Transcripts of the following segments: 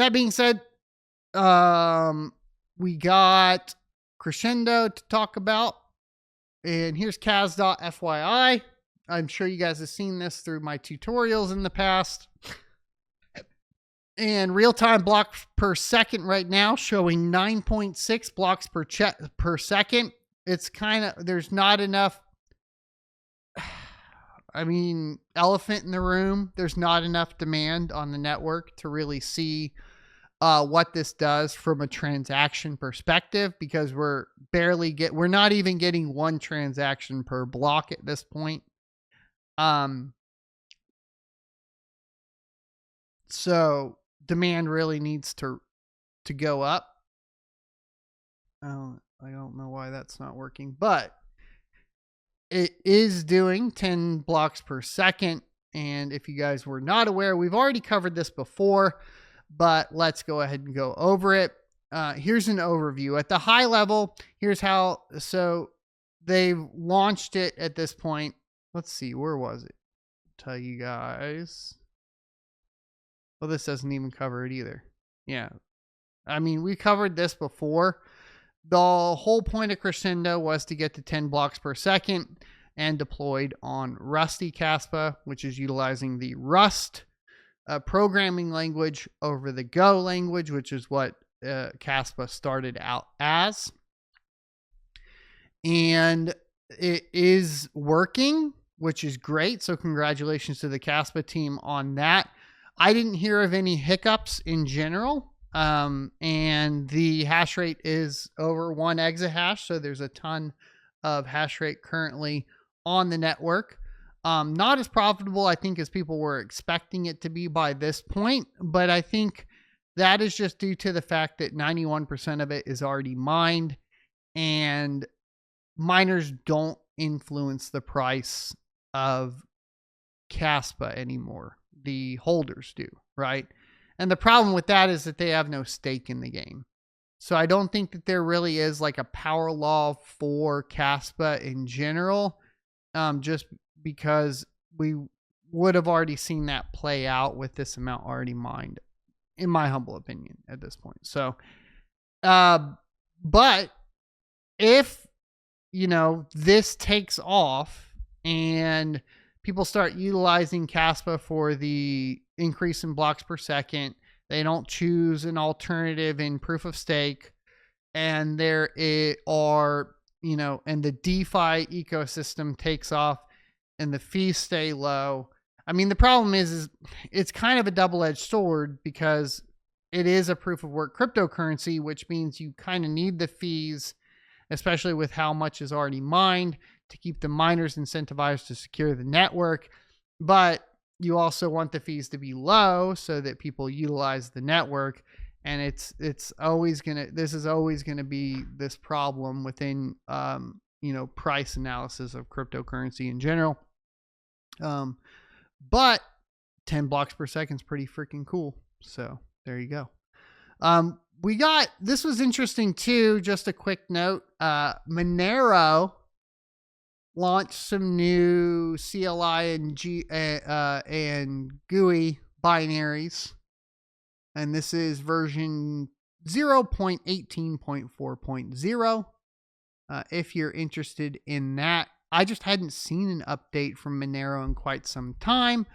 That being said, we got Crescendo to talk about. And here's KAS.FYI. I'm sure you guys have seen this through my tutorials in the past. And real-time blocks per second right now showing 9.6 blocks per second. It's kind of, there's not enough, I mean, elephant in the room. There's not enough demand on the network to really see what this does from a transaction perspective, because we're not even getting one transaction per block at this point. So demand really needs to go up. I don't know why that's not working, but it is doing 10 blocks per second. And if you guys were not aware, we've already covered this before, but let's go ahead and go over it. Here's an overview. At the high level, here's how, so they've launched it at this point. Let's see, where was it? Tell you guys. Well, this doesn't even cover it either. Yeah. I mean, we covered this before. The whole point of Crescendo was to get to 10 blocks per second and deployed on Rusty Kaspa, which is utilizing the Rust programming language over the Go language, which is what Kaspa started out as. And it is working, which is great. So congratulations to the Kaspa team on that. I didn't hear of any hiccups in general. And the hash rate is over 1 exahash. So there's a ton of hash rate currently on the network. Not as profitable, I think, as people were expecting it to be by this point, but I think that is just due to the fact that 91% of it is already mined, and miners don't influence the price of Kaspa anymore. The holders do, right? And the problem with that is that they have no stake in the game. So I don't think that there really is like a power law for Kaspa in general, just because we would have already seen that play out with this amount already mined, in my humble opinion at this point. So, but if, you know, this takes off and people start utilizing Kaspa for the increase in blocks per second, they don't choose an alternative in proof of stake, and there are, you know, and the DeFi ecosystem takes off and the fees stay low. I mean, the problem is it's kind of a double-edged sword, because it is a proof of work cryptocurrency, which means you kind of need the fees, especially with how much is already mined, to keep the miners incentivized to secure the network. But you also want the fees to be low so that people utilize the network. And it's always gonna, this is always gonna be this problem within you know, price analysis of cryptocurrency in general. But 10 blocks per second is pretty freaking cool. So there you go. We got, this was interesting too. Just a quick note. Monero launched some new CLI and GUI binaries. And this is version 0.18.4.0. If you're interested in that. I just hadn't seen an update from Monero in quite some time.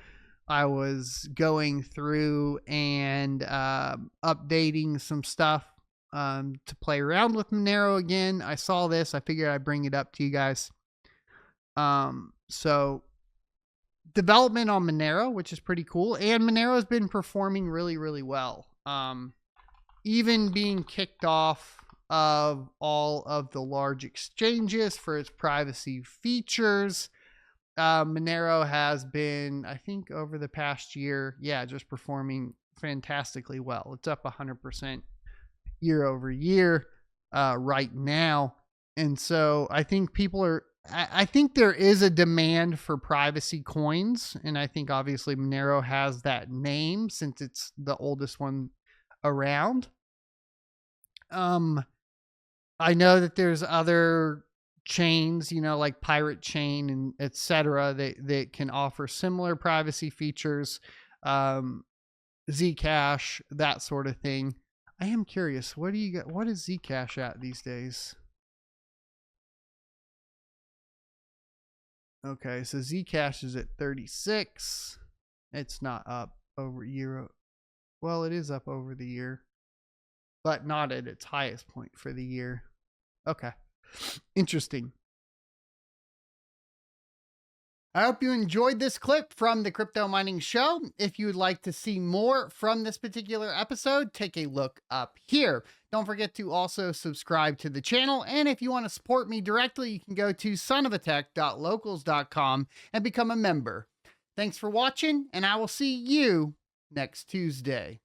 I was going through and updating some stuff to play around with Monero again. I saw this. I figured I'd bring it up to you guys. So development on Monero, which is pretty cool. And Monero has been performing really, really well. Even being kicked off of all of the large exchanges for its privacy features. Monero has been, I think, over the past year, just performing fantastically well. It's up 100% year over year right now. And so I think I think there is a demand for privacy coins. And I think obviously Monero has that name since it's the oldest one around. I know that there's other chains, you know, like Pirate Chain and etc. that can offer similar privacy features. Zcash, that sort of thing. I am curious, what do you get? What is Zcash at these days? Okay, so Zcash is at 36. It's not up over year. Well, it is up over the year, but not at its highest point for the year. Okay, interesting. I hope you enjoyed this clip from the Crypto Mining Show. If you would like to see more from this particular episode, take a look up here. Don't forget to also subscribe to the channel. And if you want to support me directly, you can go to sonofatech.locals.com and become a member. Thanks for watching, and I will see you next Tuesday.